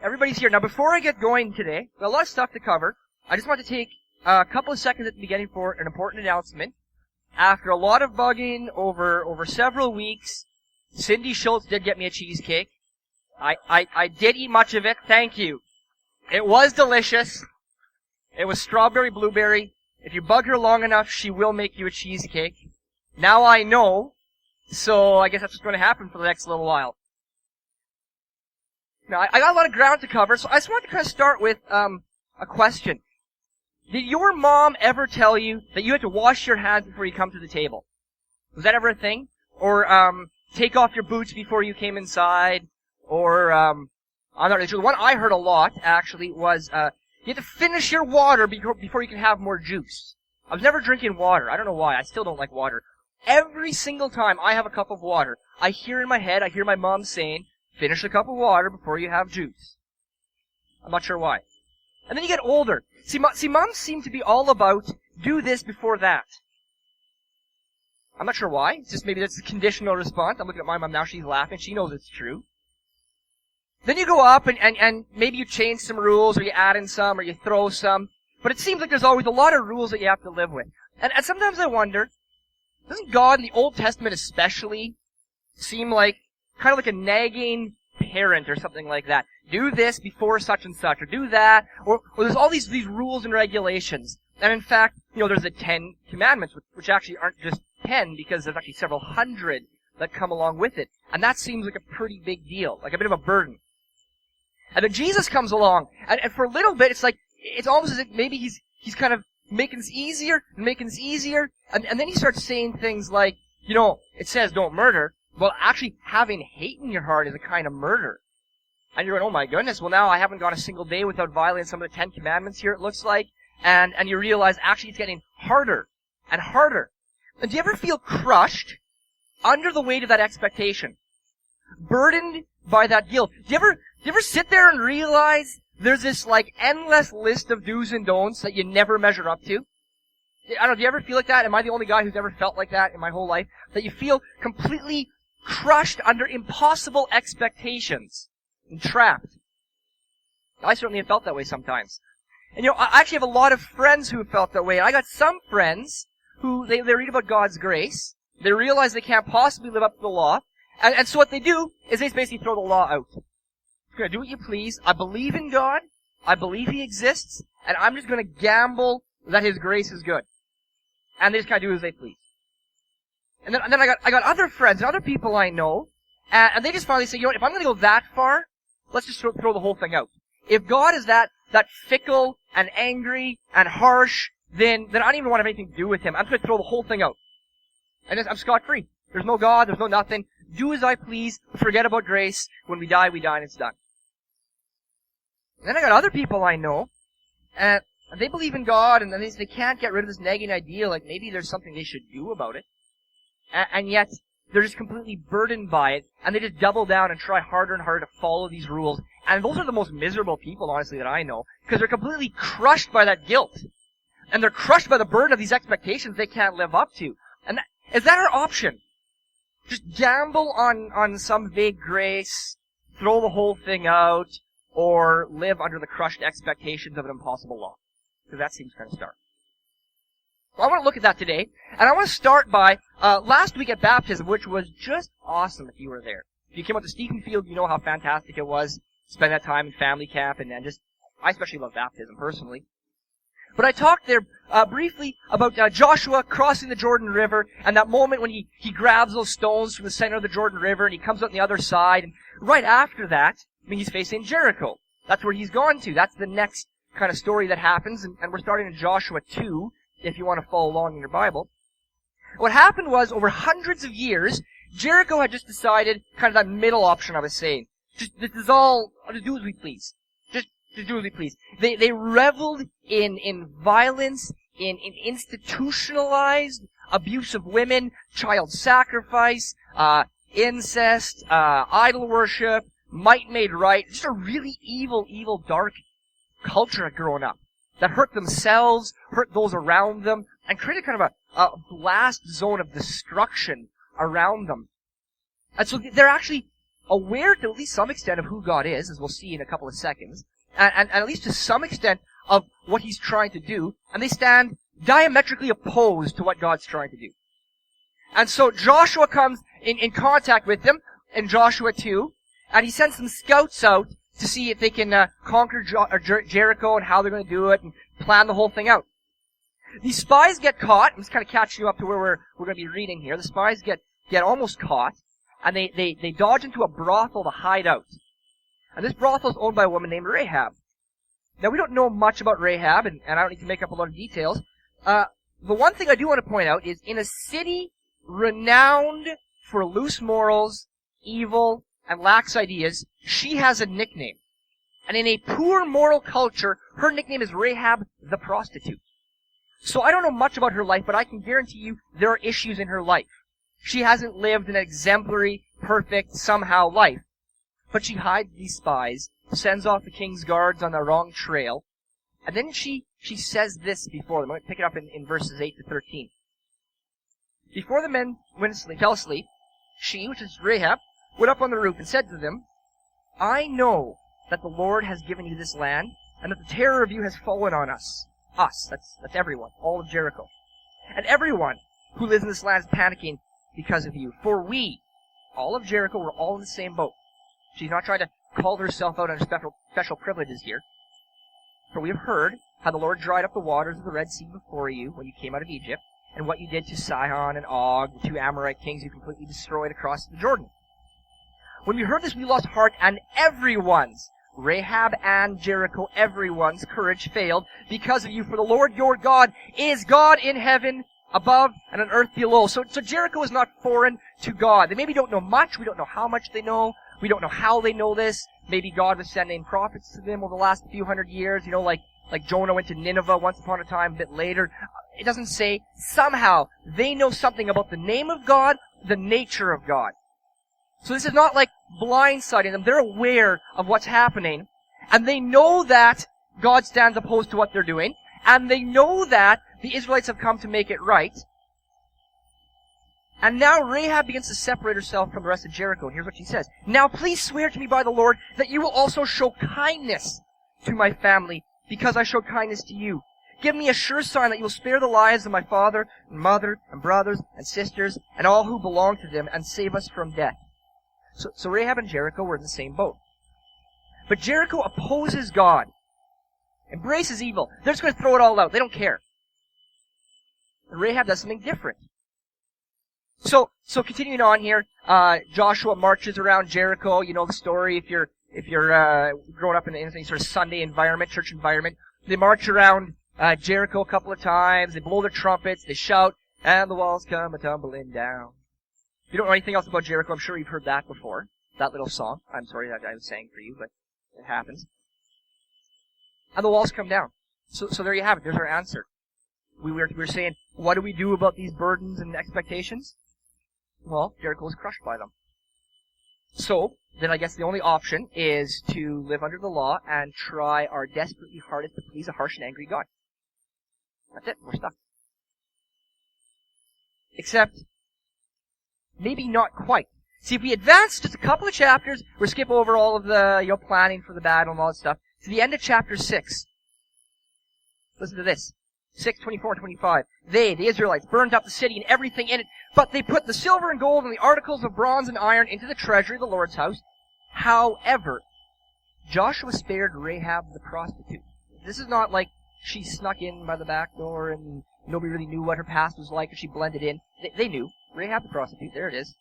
Everybody's here. Now, before I get going today, got a lot of stuff to cover. I just want to take a couple of seconds at the beginning for an important announcement. After a lot of bugging over several weeks, Cindy Schultz did get me a cheesecake. I did eat much of it. Thank you. It was delicious. It was strawberry blueberry. If you bug her long enough, she will make you a cheesecake. Now I know, so I guess that's what's going to happen for the next little while. Now, I got a lot of ground to cover, so I just wanted to kind of start with a question. Did your mom ever tell you that you had to wash your hands before you come to the table? Was that ever a thing? Or take off your boots before you came inside? Or I'm not really sure. The one I heard a lot, actually, was you have to finish your water before you can have more juice. I was never drinking water. I don't know why. I still don't like water. Every single time I have a cup of water, I hear in my head, I hear my mom saying, finish a cup of water before you have juice. I'm not sure why. And then you get older. See, moms seem to be all about, do this before that. I'm not sure why. It's just maybe that's a conditional response. I'm looking at my mom now, she's laughing. She knows it's true. Then you go up and maybe you change some rules, or you add in some, or you throw some. But it seems like there's always a lot of rules that you have to live with. And sometimes I wonder, doesn't God in the Old Testament especially seem like kind of like a nagging parent or something like that? Do this before such and such, or do that, or there's all these rules and regulations. And in fact, there's the 10 Commandments, which actually aren't just 10, because there's actually several hundred that come along with it. And that seems like a pretty big deal, like a bit of a burden. And then Jesus comes along, and for a little bit, it's almost as if maybe he's kind of making this easier, and making this easier, and then he starts saying things like, it says don't murder. Well, actually, having hate in your heart is a kind of murder. And you're going, oh my goodness, well now I haven't gone a single day without violating some of the 10 Commandments here, it looks like. And you realize actually it's getting harder and harder. And do you ever feel crushed under the weight of that expectation? Burdened by that guilt? Do you ever sit there and realize there's this endless list of do's and don'ts that you never measure up to? I don't know, do you ever feel like that? Am I the only guy who's ever felt like that in my whole life? That you feel completely crushed under impossible expectations and trapped. I certainly have felt that way sometimes. And I actually have a lot of friends who have felt that way. And I got some friends who, they read about God's grace, they realize they can't possibly live up to the law, and so what they do is they basically throw the law out. You're gonna do what you please, I believe in God, I believe He exists, and I'm just gonna gamble that His grace is good. And they just kind of do as they please. And then I got other friends and other people I know, and they just finally say, if I'm going to go that far, let's just throw the whole thing out. If God is that fickle and angry and harsh, then I don't even want to have anything to do with Him. I'm going to throw the whole thing out. And I'm scot-free. There's no God, there's no nothing. Do as I please, forget about grace. When we die, and it's done. And then I got other people I know, and they believe in God, and they can't get rid of this nagging idea, like maybe there's something they should do about it. And yet, they're just completely burdened by it, and they just double down and try harder and harder to follow these rules. And those are the most miserable people, honestly, that I know, because they're completely crushed by that guilt. And they're crushed by the burden of these expectations they can't live up to. And is that our option? Just gamble on some vague grace, throw the whole thing out, or live under the crushed expectations of an impossible law? Because that seems kind of stark. Well, I want to look at that today, and I want to start by last week at baptism, which was just awesome if you were there. If you came out to Stephenfield, you know how fantastic it was. Spend that time in family camp, and just, I especially love baptism personally. But I talked there briefly about Joshua crossing the Jordan River, and that moment when he grabs those stones from the center of the Jordan River, and he comes out on the other side, and right after that, he's facing Jericho. That's where he's gone to. That's the next kind of story that happens, and we're starting in Joshua 2, if you want to follow along in your Bible. What happened was, over hundreds of years, Jericho had just decided, kind of that middle option I was saying. This is all, just do as we please. Just do as we please. They reveled in violence, in institutionalized abuse of women, child sacrifice, incest, idol worship, might made right. Just a really evil, dark culture had grown up that hurt themselves, hurt those around them, and created kind of a blast zone of destruction around them. And so they're actually aware to at least some extent of who God is, as we'll see in a couple of seconds, and at least to some extent of what he's trying to do, and they stand diametrically opposed to what God's trying to do. And so Joshua comes in contact with them in Joshua 2, and he sends some scouts out to see if they can conquer Jericho and how they're going to do it and plan the whole thing out. These spies get caught. I'm just kind of catching you up to where we're going to be reading here. The spies get almost caught, and they dodge into a brothel to hide out. And this brothel is owned by a woman named Rahab. Now, we don't know much about Rahab, and I don't need to make up a lot of details. The one thing I do want to point out is in a city renowned for loose morals, evil, and lax ideas, she has a nickname. And in a poor moral culture, her nickname is Rahab the prostitute. So I don't know much about her life, but I can guarantee you there are issues in her life. She hasn't lived an exemplary, perfect, somehow life. But she hides these spies, sends off the king's guards on the wrong trail, and then she says this before them. I'm going to pick it up in verses 8 to 13. Before the men fell asleep, she, which is Rahab, went up on the roof and said to them, I know that the Lord has given you this land, and that the terror of you has fallen on us. Us, that's everyone, all of Jericho. And everyone who lives in this land is panicking because of you. For we, all of Jericho, we're all in the same boat. She's not trying to call herself out on special privileges here. For we have heard how the Lord dried up the waters of the Red Sea before you when you came out of Egypt, and what you did to Sihon and Og, the two Amorite kings you completely destroyed across the Jordan. When we heard this, we lost heart, and everyone's, Rahab and Jericho, everyone's courage failed because of you. For the Lord your God is God in heaven above and on earth below. So Jericho is not foreign to God. They maybe don't know much. We don't know how much they know. We don't know how they know this. Maybe God was sending prophets to them over the last few hundred years, like Jonah went to Nineveh once upon a time, a bit later. It doesn't say. Somehow, they know something about the name of God, the nature of God. So this is not like blindsiding them. They're aware of what's happening, and they know that God stands opposed to what they're doing, and they know that the Israelites have come to make it right. And now Rahab begins to separate herself from the rest of Jericho. And here's what she says. Now please swear to me by the Lord that you will also show kindness to my family, because I showed kindness to you. Give me a sure sign that you will spare the lives of my father and mother and brothers and sisters and all who belong to them, and save us from death. So Rahab and Jericho were in the same boat. But Jericho opposes God, embraces evil. They're just going to throw it all out. They don't care. And Rahab does something different. So continuing on here, Joshua marches around Jericho. You know the story if you're growing up in any sort of Sunday environment, church environment. They march around Jericho a couple of times. They blow their trumpets. They shout, and the walls come a-tumbling down. If you don't know anything else about Jericho, I'm sure you've heard that before. That little song. I'm sorry that I was saying for you, but it happens. And the walls come down. So there you have it. There's our answer. We were saying, what do we do about these burdens and expectations? Well, Jericho was crushed by them. So, then I guess the only option is to live under the law and try our desperately hardest to please a harsh and angry God. That's it. We're stuck. Except, maybe not quite. See, if we advance just a couple of chapters, we'll skip over all of the, planning for the battle and all that stuff, to the end of chapter 6. Listen to this. 6:24 and 25. They, the Israelites, burned up the city and everything in it, but they put the silver and gold and the articles of bronze and iron into the treasury of the Lord's house. However, Joshua spared Rahab the prostitute. This is not like she snuck in by the back door and nobody really knew what her past was like, and she blended in. They knew. Rahab the prostitute, there it is.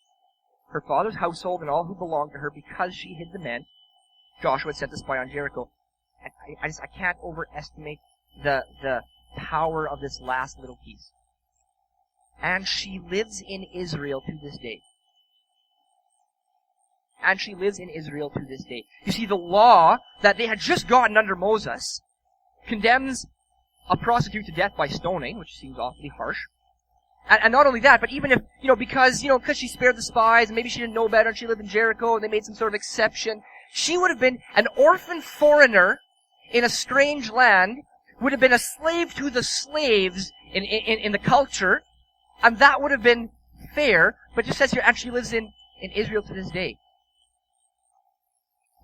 Her father's household and all who belonged to her, because she hid the men. Joshua had sent to spy on Jericho. I can't overestimate the power of this last little piece. And she lives in Israel to this day. And she lives in Israel to this day. You see, the law that they had just gotten under Moses condemns a prostitute to death by stoning, which seems awfully harsh. And not only that, but even if, because she spared the spies, and maybe she didn't know better, and she lived in Jericho, and they made some sort of exception, she would have been an orphan foreigner in a strange land, would have been a slave to the slaves in the culture, and that would have been fair, but it just says here, and she lives in Israel to this day.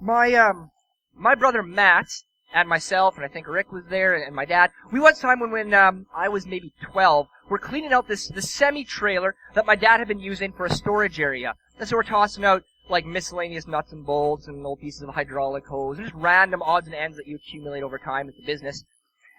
My brother Matt and myself, and I think Rick was there, and my dad, we one time when I was maybe 12, we're cleaning out this semi-trailer that my dad had been using for a storage area. And so we're tossing out, like, miscellaneous nuts and bolts and old pieces of hydraulic hose, and just random odds and ends that you accumulate over time as a business.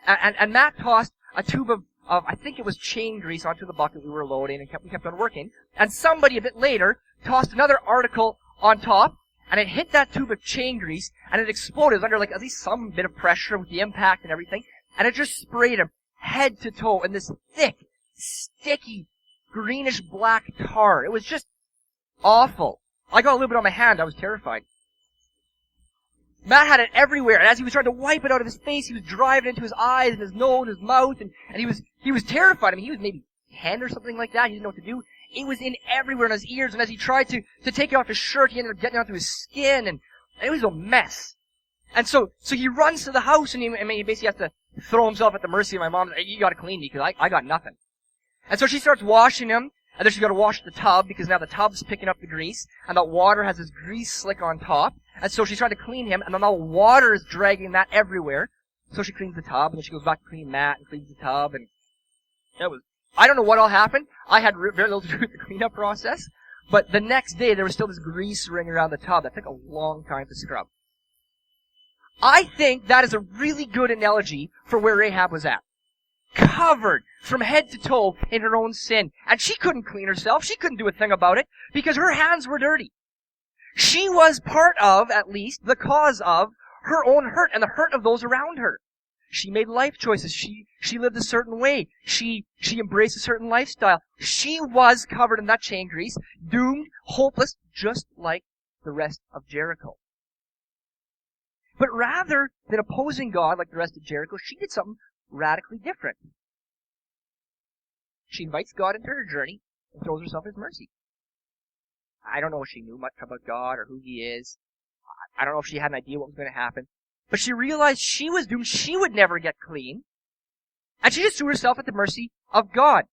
And Matt tossed a tube of I think it was chain grease onto the bucket we were loading, and we kept on working. And somebody a bit later tossed another article on top, and it hit that tube of chain grease, and it exploded. It was under, like, at least some bit of pressure with the impact and everything, and it just sprayed him head to toe in this thick, sticky, greenish-black tar. It was just awful. I got a little bit on my hand. I was terrified. Matt had it everywhere, and as he was trying to wipe it out of his face, he was driving it into his eyes and his nose and his mouth, and he was terrified. I mean, he was maybe 10 or something like that. He didn't know what to do. It was in everywhere in his ears, and as he tried to take it off his shirt, he ended up getting onto his skin, and it was a mess. And so he runs to the house, and he basically has to throw himself at the mercy of my mom. Hey, you gotta clean me, because I got nothing. And so she starts washing him, and then she's gotta wash the tub, because now the tub's picking up the grease, and the water has this grease slick on top. And so she's trying to clean him, and then all the water is dragging that everywhere. So she cleans the tub, and then she goes back to clean Matt and cleans the tub, and I don't know what all happened. I had very little to do with the cleanup process, but the next day there was still this grease ring around the tub. That took a long time to scrub. I think that is a really good analogy for where Rahab was at. Covered from head to toe in her own sin. And she couldn't clean herself. She couldn't do a thing about it because her hands were dirty. She was part of, at least, the cause of her own hurt and the hurt of those around her. She made life choices. She lived a certain way. She embraced a certain lifestyle. She was covered in that chain grease, doomed, hopeless, just like the rest of Jericho. But rather than opposing God like the rest of Jericho, she did something radically different. She invites God into her journey and throws herself at His mercy. I don't know if she knew much about God or who He is. I don't know if she had an idea what was going to happen. But she realized she was doomed. She would never get clean. And she just threw herself at the mercy of God.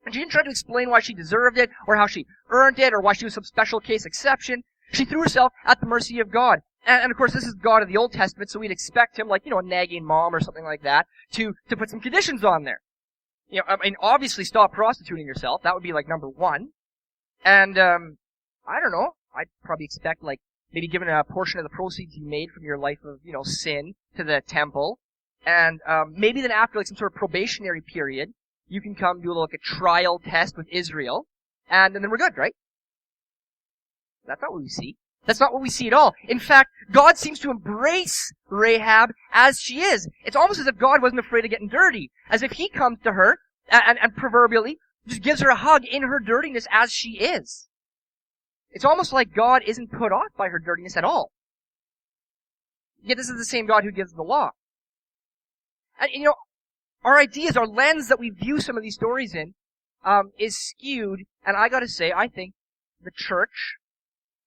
And she didn't try to explain why she deserved it, or how she earned it, or why she was some special case exception. She threw herself at the mercy of God. And of course, this is God of the Old Testament, so we'd expect Him, like, a nagging mom or something like that, to put some conditions on there. I mean, obviously stop prostituting yourself. That would be, like, number one. And, I don't know. I'd probably expect, like, maybe giving a portion of the proceeds you made from your life of, sin to the temple. And, maybe then after, like, some sort of probationary period, you can come do, like, a trial test with Israel. And then we're good, right? That's not what we see. That's not what we see at all. In fact, God seems to embrace Rahab as she is. It's almost as if God wasn't afraid of getting dirty. As if He comes to her and proverbially just gives her a hug in her dirtiness as she is. It's almost like God isn't put off by her dirtiness at all. Yet this is the same God who gives the law. And, our ideas, our lens that we view some of these stories in, is skewed. And I gotta say, I think the church,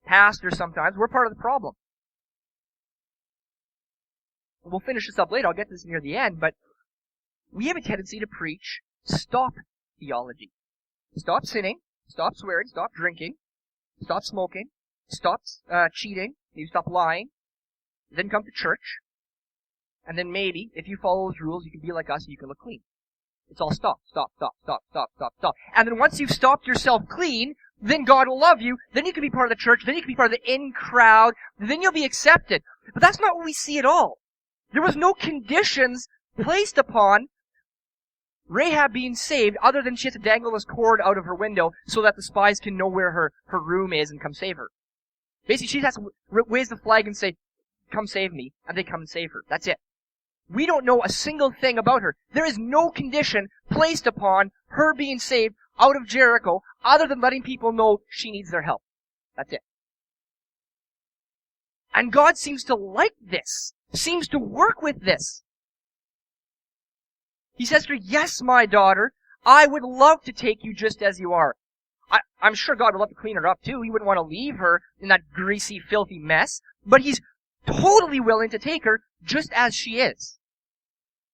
pastors sometimes, we're part of the problem. We'll finish this up later. I'll get this near the end, but we have a tendency to preach stop theology. Stop sinning, stop swearing, stop drinking, stop smoking, stop cheating, maybe stop lying, then come to church, and then maybe, if you follow those rules, you can be like us and you can look clean. It's all stop, stop, stop, stop, stop, stop, stop. And then once you've stopped yourself clean, then God will love you, then you can be part of the church, then you can be part of the in-crowd, then you'll be accepted. But that's not what we see at all. There was no conditions placed upon Rahab being saved other than she has to dangle this cord out of her window so that the spies can know where her room is and come save her. Basically, she has to raise the flag and say, come save me, and they come and save her. That's it. We don't know a single thing about her. There is no condition placed upon her being saved out of Jericho other than letting people know she needs their help. That's it. And God seems to like this, seems to work with this. He says to her, yes, my daughter, I would love to take you just as you are. I'm sure God would love to clean her up too. He wouldn't want to leave her in that greasy, filthy mess. But He's totally willing to take her just as she is.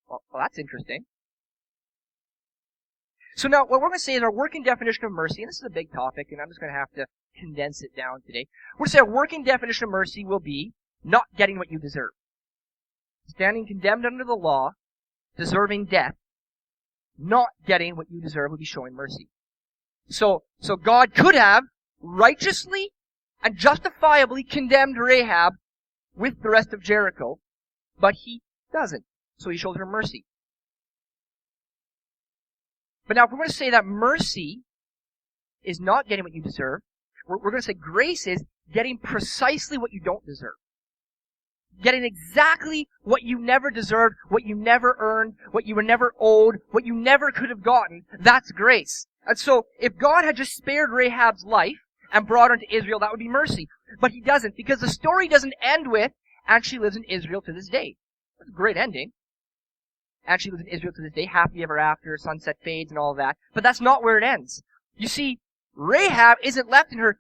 Well, that's interesting. So now, what we're going to say is our working definition of mercy, and this is a big topic, and I'm just going to have to condense it down today. We're going to say our working definition of mercy will be not getting what you deserve. Standing condemned under the law, deserving death, not getting what you deserve would be showing mercy. So God could have righteously and justifiably condemned Rahab with the rest of Jericho, but he doesn't. So he shows her mercy. But now if we're going to say that mercy is not getting what you deserve, we're going to say grace is getting precisely what you don't deserve. Getting exactly what you never deserved, what you never earned, what you were never owed, what you never could have gotten. That's grace. And so, if God had just spared Rahab's life and brought her into Israel, that would be mercy. But he doesn't, because the story doesn't end with, and she lives in Israel to this day. That's a great ending. And she lives in Israel to this day, happily ever after, sunset fades and all that. But that's not where it ends. You see, Rahab isn't left in her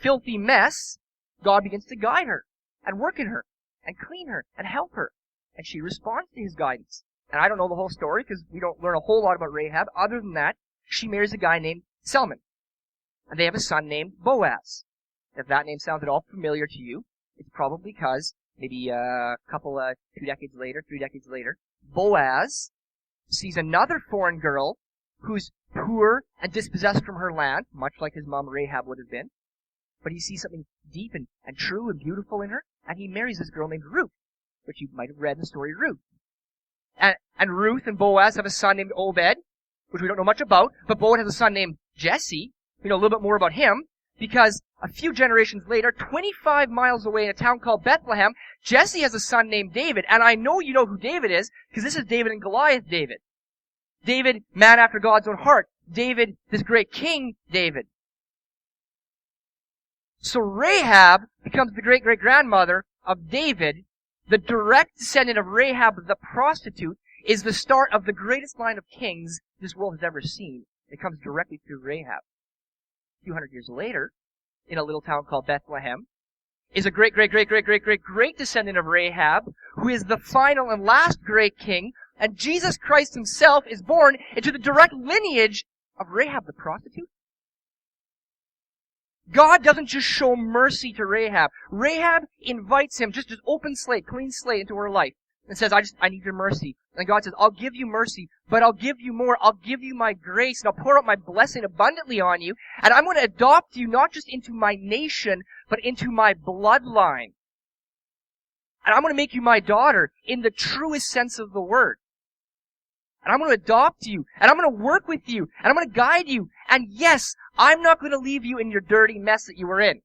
filthy mess. God begins to guide her, and work in her, and clean her, and help her. And she responds to his guidance. And I don't know the whole story, because we don't learn a whole lot about Rahab. Other than that, she marries a guy named Salmon. And they have a son named Boaz. If that name sounds at all familiar to you, it's probably because maybe a couple, 2 decades later, 3 decades later, Boaz sees another foreign girl who's poor and dispossessed from her land, much like his mom Rahab would have been. But he sees something deep and true and beautiful in her, and he marries this girl named Ruth, which you might have read in the story Ruth. And Ruth and Boaz have a son named Obed, which we don't know much about, but Boaz has a son named Jesse. We know a little bit more about him, because a few generations later, 25 miles away in a town called Bethlehem, Jesse has a son named David. And I know you know who David is, because this is David and Goliath David. David, man after God's own heart. David, this great king David. So Rahab becomes the great-great-grandmother of David. The direct descendant of Rahab the prostitute is the start of the greatest line of kings this world has ever seen. It comes directly through Rahab. A few hundred years later, in a little town called Bethlehem, is a great descendant of Rahab, who is the final and last great king, and Jesus Christ himself is born into the direct lineage of Rahab the prostitute. God doesn't just show mercy to Rahab. Rahab invites him, just open slate, clean slate into her life, and says, I need your mercy. And God says, I'll give you mercy, but I'll give you more. I'll give you my grace, and I'll pour out my blessing abundantly on you, and I'm going to adopt you not just into my nation, but into my bloodline. And I'm going to make you my daughter in the truest sense of the word. And I'm going to adopt you, and I'm going to work with you, and I'm going to guide you. And yes, I'm not going to leave you in your dirty mess that you were in.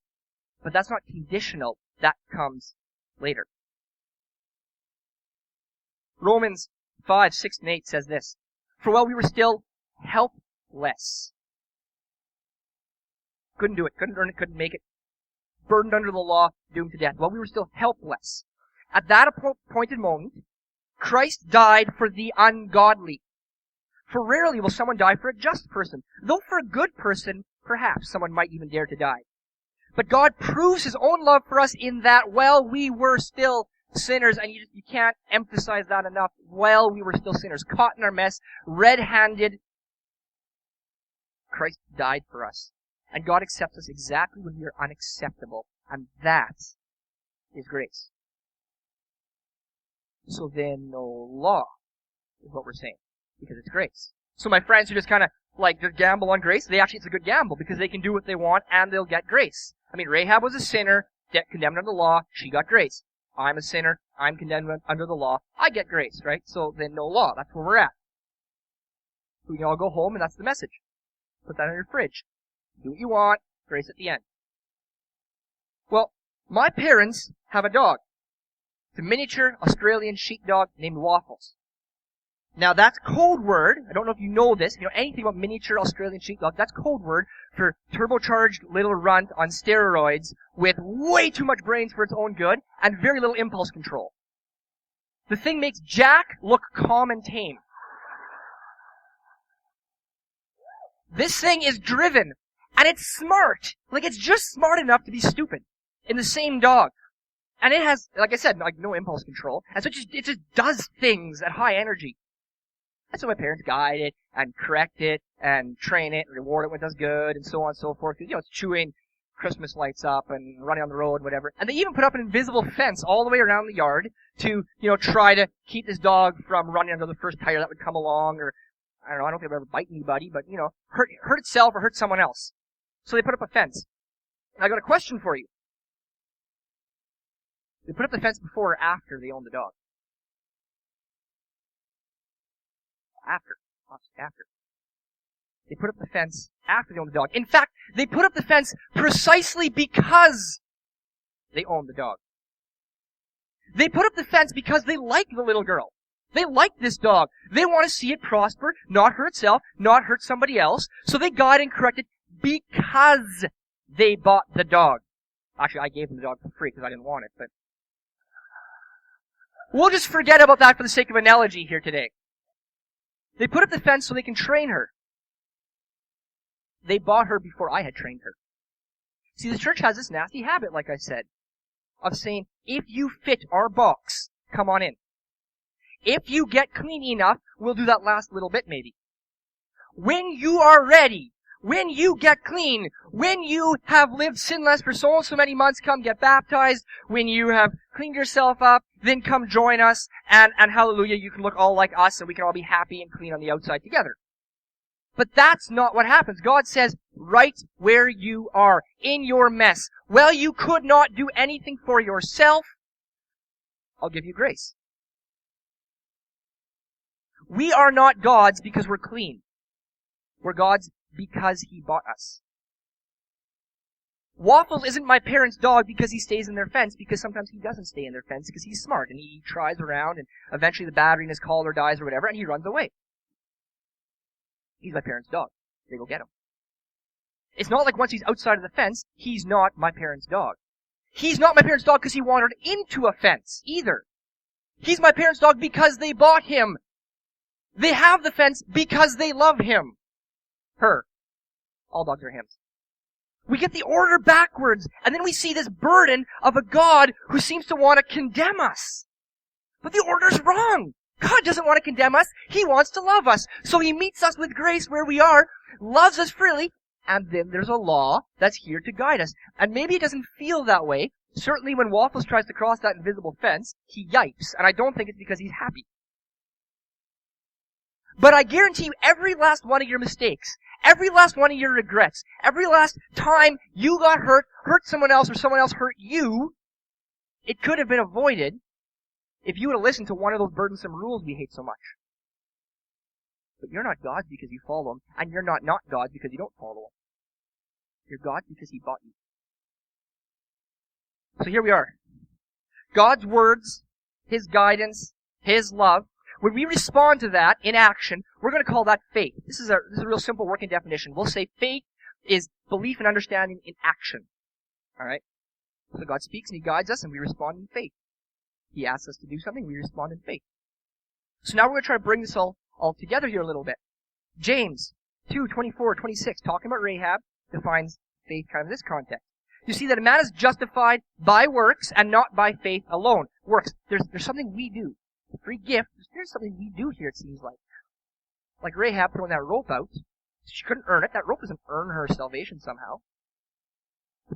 But that's not conditional. That comes later. Romans 5, 6, and 8 says this. For while we were still helpless. Couldn't do it, couldn't earn it, couldn't make it. Burdened under the law, doomed to death. While we were still helpless. At that appointed moment, Christ died for the ungodly. For rarely will someone die for a just person, though for a good person, perhaps someone might even dare to die. But God proves his own love for us in that while we were still sinners, and you can't emphasize that enough, while we were still sinners, caught in our mess, red-handed, Christ died for us. And God accepts us exactly when we are unacceptable. And that is grace. So then no law is what we're saying, because it's grace. So my friends who just kind of just gamble on grace, it's a good gamble because they can do what they want and they'll get grace. I mean, Rahab was a sinner, condemned under the law, she got grace. I'm a sinner, I'm condemned under the law, I get grace, right? So then no law, that's where we're at. We can all go home and that's the message. Put that on your fridge. Do what you want, grace at the end. Well, my parents have a dog. It's a miniature Australian sheepdog named Waffles. Now that's code word, I don't know if you know this, if you know anything about miniature Australian sheepdog, that's code word for turbocharged little runt on steroids with way too much brains for its own good and very little impulse control. The thing makes Jack look calm and tame. This thing is driven, and it's smart. It's just smart enough to be stupid in the same dog. And it has, like I said, no impulse control. And so it just does things at high energy. And so my parents guide it and correct it and train it and reward it when it does good and so on and so forth. Because, it's chewing Christmas lights up and running on the road, whatever. And they even put up an invisible fence all the way around the yard to, try to keep this dog from running under the first tire that would come along, or, I don't think it would ever bite anybody, but, hurt itself or hurt someone else. So they put up a fence. And I got a question for you. They put up the fence before or after they owned the dog? After. After. They put up the fence after they owned the dog. In fact, they put up the fence precisely because they owned the dog. They put up the fence because they like the little girl. They like this dog. They want to see it prosper, not hurt itself, not hurt somebody else. So they guide and correct it because they bought the dog. Actually, I gave them the dog for free because I didn't want it, but we'll just forget about that for the sake of analogy here today. They put up the fence so they can train her. They bought her before I had trained her. See, the church has this nasty habit, like I said, of saying, if you fit our box, come on in. If you get clean enough, we'll do that last little bit maybe. When you are ready, when you get clean, when you have lived sinless for so and so many months, come get baptized. When you have cleaned yourself up, then come join us, and hallelujah, you can look all like us, and we can all be happy and clean on the outside together. But that's not what happens. God says, right where you are, in your mess. Well, you could not do anything for yourself. I'll give you grace. We are not God's because we're clean. We're God's because He bought us. Waffles isn't my parents' dog because he stays in their fence, because sometimes he doesn't stay in their fence because he's smart and he tries around and eventually the battery in his collar dies or whatever and he runs away. He's my parents' dog. They go get him. It's not like once he's outside of the fence, he's not my parents' dog. He's not my parents' dog because he wandered into a fence either. He's my parents' dog because they bought him. They have the fence because they love him. Her. All dogs are hims. We get the order backwards, and then we see this burden of a God who seems to want to condemn us. But the order's wrong. God doesn't want to condemn us. He wants to love us. So He meets us with grace where we are, loves us freely, and then there's a law that's here to guide us. And maybe it doesn't feel that way. Certainly when Waffles tries to cross that invisible fence, he yipes, and I don't think it's because he's happy. But I guarantee you, every last one of your mistakes, every last one of your regrets, every last time you got hurt someone else, or someone else hurt you, it could have been avoided if you would have listened to one of those burdensome rules we hate so much. But you're not God's because you follow Him, and you're not God's because you don't follow Him. You're God's because He bought you. So here we are. God's words, His guidance, His love. When we respond to that in action, we're going to call that faith. This is a real simple working definition. We'll say faith is belief and understanding in action. Alright? So God speaks and He guides us and we respond in faith. He asks us to do something, we respond in faith. So now we're going to try to bring this all together here a little bit. James 2:24-26, talking about Rahab, defines faith kind of in this context. You see that a man is justified by works and not by faith alone. Works. There's something we do. A free gift. There's something we do here, it seems like. Like Rahab throwing that rope out. She couldn't earn it. That rope doesn't earn her salvation somehow.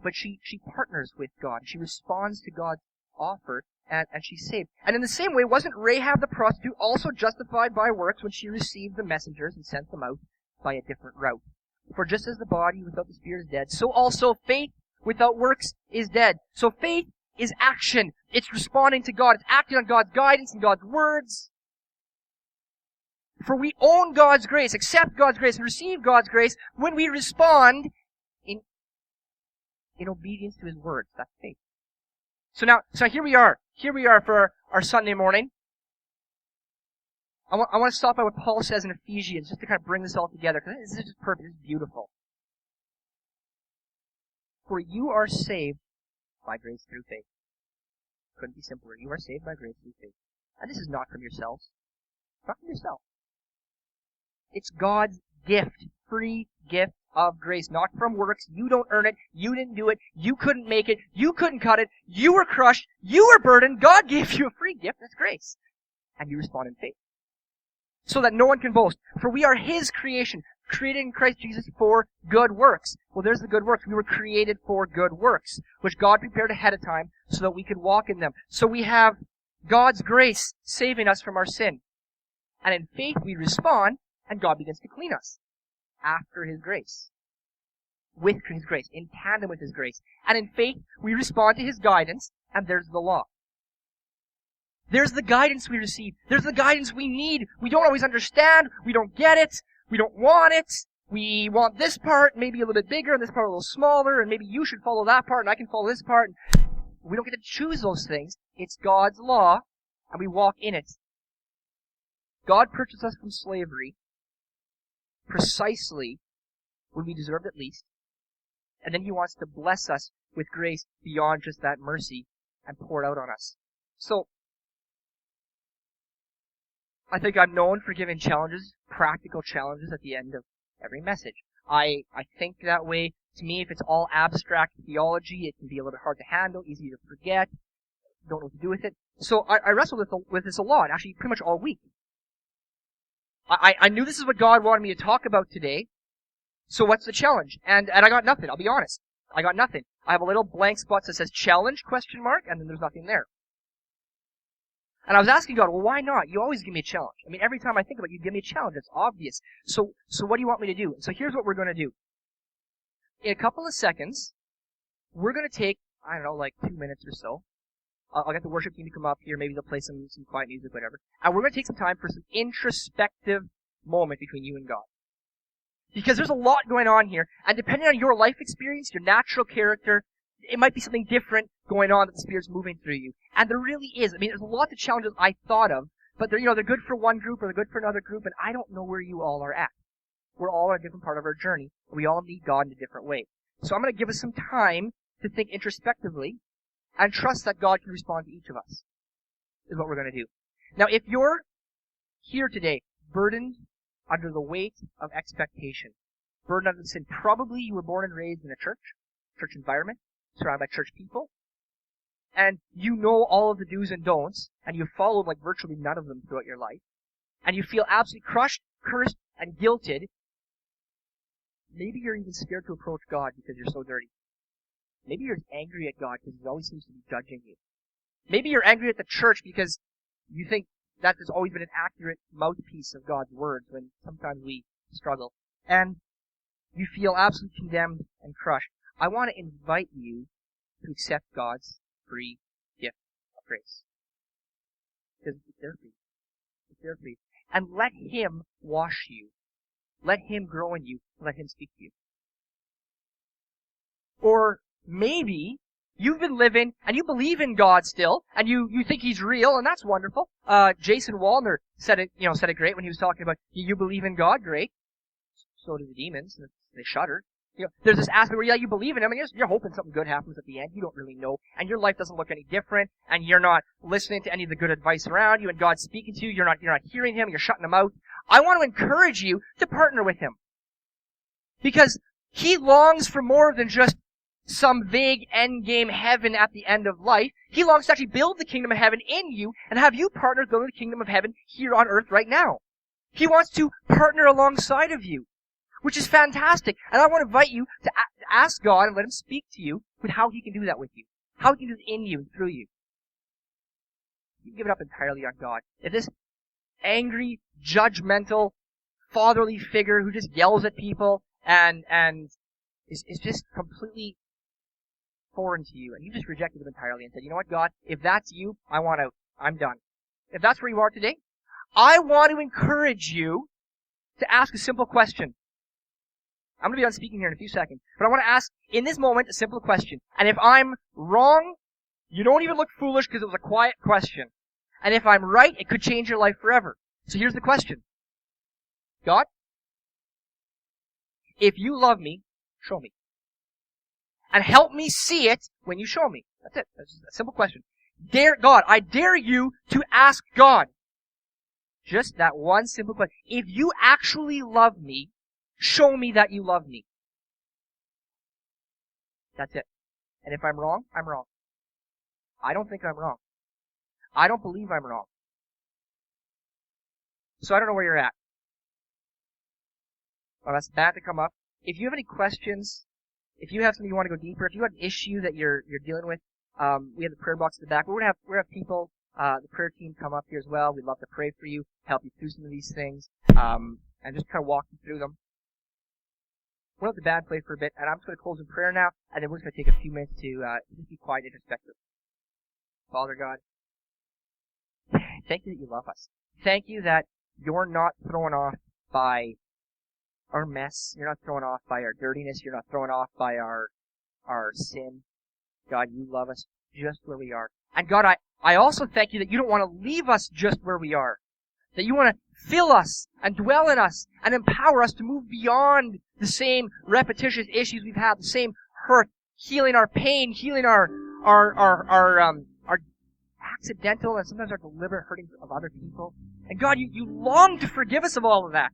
But she partners with God. She responds to God's offer, and she's saved. And in the same way, wasn't Rahab the prostitute also justified by works when she received the messengers and sent them out by a different route? For just as the body without the spirit is dead, so also faith without works is dead. So faith is action. It's responding to God. It's acting on God's guidance and God's words. For we own God's grace, accept God's grace, and receive God's grace when we respond in obedience to His words. That's faith. So here we are. Here we are for our Sunday morning. I want to stop by what Paul says in Ephesians, just to kind of bring this all together, because this is just perfect. This is beautiful. For you are saved by grace through faith. Couldn't be simpler. You are saved by grace through faith. And this is not from yourselves. Not from yourself. It's God's gift. Free gift of grace. Not from works. You don't earn it. You didn't do it. You couldn't make it. You couldn't cut it. You were crushed. You were burdened. God gave you a free gift. That's grace. And you respond in faith. so that no one can boast. For we are His creation, created in Christ Jesus for good works. Well, there's the good works. We were created for good works, which God prepared ahead of time so that we could walk in them. So we have God's grace saving us from our sin. And in faith we respond, and God begins to clean us after His grace. With His grace, in tandem with His grace. And in faith we respond to His guidance, and there's the law. There's the guidance we receive. There's the guidance we need. We don't always understand. We don't get it. We don't want it. We want this part maybe a little bit bigger and this part a little smaller, and maybe you should follow that part and I can follow this part. We don't get to choose those things. It's God's law, and we walk in it. God purchased us from slavery precisely when we deserved it least, and then He wants to bless us with grace beyond just that mercy and pour it out on us. So, I think I'm known for giving challenges, practical challenges at the end of every message. I think that way. To me, if it's all abstract theology, it can be a little bit hard to handle, easy to forget, don't know what to do with it. So I wrestled with this a lot, actually pretty much all week. I knew this is what God wanted me to talk about today, so what's the challenge? And I got nothing, I'll be honest. I got nothing. I have a little blank spot that says challenge, ? And then there's nothing there. And I was asking God, well, why not? You always give me a challenge. I mean, every time I think about it, you give me a challenge. It's obvious. So what do you want me to do? So here's what we're going to do. In a couple of seconds, we're going to take, I don't know, like 2 minutes or so. I'll get the worship team to come up here. Maybe they'll play some quiet music, whatever. And we're going to take some time for some introspective moment between you and God. Because there's a lot going on here. And depending on your life experience, your natural character, it might be something different going on that the Spirit's moving through you. And there really is. I mean, there's a lot of challenges I thought of, but they're good for one group or they're good for another group, and I don't know where you all are at. We're all on a different part of our journey. We all need God in a different way. So I'm going to give us some time to think introspectively and trust that God can respond to each of us, is what we're going to do. Now, if you're here today, burdened under the weight of expectation, burdened under sin, probably you were born and raised in a church environment, surrounded by church people, and you know all of the do's and don'ts, and you've followed like virtually none of them throughout your life, and you feel absolutely crushed, cursed, and guilted. Maybe you're even scared to approach God because you're so dirty. Maybe you're angry at God because He always seems to be judging you. Maybe you're angry at the church because you think that there's always been an accurate mouthpiece of God's words when sometimes we struggle. And you feel absolutely condemned and crushed. I want to invite you to accept God's free gift of grace. Because it's there for you. It's there for you. And let Him wash you. Let Him grow in you. Let Him speak to you. Or maybe you've been living and you believe in God still, and you think He's real, and that's wonderful. Jason Wallner said it great when he was talking about you believe in God, great. So do the demons. They shudder. There's this aspect where, you believe in Him, and you're hoping something good happens at the end. You don't really know, and your life doesn't look any different, and you're not listening to any of the good advice around you, and God's speaking to you. You're not hearing Him. You're shutting Him out. I want to encourage you to partner with Him, because He longs for more than just some vague endgame heaven at the end of life. He longs to actually build the kingdom of heaven in you and have you partner building the kingdom of heaven here on earth right now. He wants to partner alongside of you, which is fantastic. And I want to invite you to ask God and let Him speak to you with how He can do that with you. How He can do it in you and through you. You give it up entirely on God. If this angry, judgmental, fatherly figure who just yells at people and is just completely foreign to you, and you just rejected Him entirely and said, you know what, God, if that's you, I want out. I'm done. If that's where you are today, I want to encourage you to ask a simple question. I'm going to be on speaking here in a few seconds, but I want to ask, in this moment, a simple question. And if I'm wrong, you don't even look foolish because it was a quiet question. And if I'm right, it could change your life forever. So here's the question. God, if you love me, show me. And help me see it when you show me. That's it. That's just a simple question. I dare you to ask God. Just that one simple question. If you actually love me, show me that you love me. That's it. And if I'm wrong, I'm wrong. I don't think I'm wrong. I don't believe I'm wrong. So I don't know where you're at. I'll ask Matt to come up. If you have any questions, if you have something you want to go deeper, if you have an issue that you're dealing with, we have the prayer box at the back. We're gonna have people, the prayer team come up here as well. We'd love to pray for you, help you through some of these things, and just kind of walk you through them. We'll let the band play for a bit, and I'm just going to close in prayer now, and then we're just going to take a few minutes to just be quiet and introspective. Father God, thank you that you love us. Thank you that you're not thrown off by our mess. You're not thrown off by our dirtiness. You're not thrown off by our sin. God, you love us just where we are. And God, I also thank you that you don't want to leave us just where we are. That you want to fill us and dwell in us and empower us to move beyond the same repetitious issues we've had, the same hurt, healing our pain, healing our accidental and sometimes our deliberate hurting of other people. And God, you long to forgive us of all of that.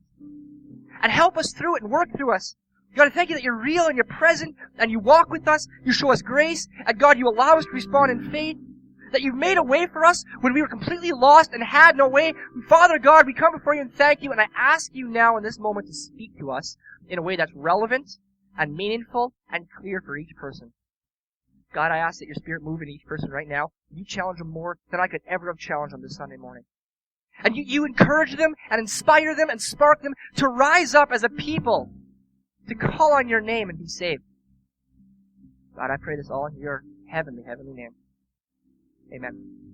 And help us through it and work through us. God, I thank you that you're real and you're present and you walk with us, you show us grace, and God, you allow us to respond in faith. That you've made a way for us when we were completely lost and had no way. Father God, we come before you and thank you, and I ask you now in this moment to speak to us in a way that's relevant and meaningful and clear for each person. God, I ask that your Spirit move in each person right now. You challenge them more than I could ever have challenged them this Sunday morning. And you encourage them and inspire them and spark them to rise up as a people, to call on your name and be saved. God, I pray this all in your heavenly name. Amen.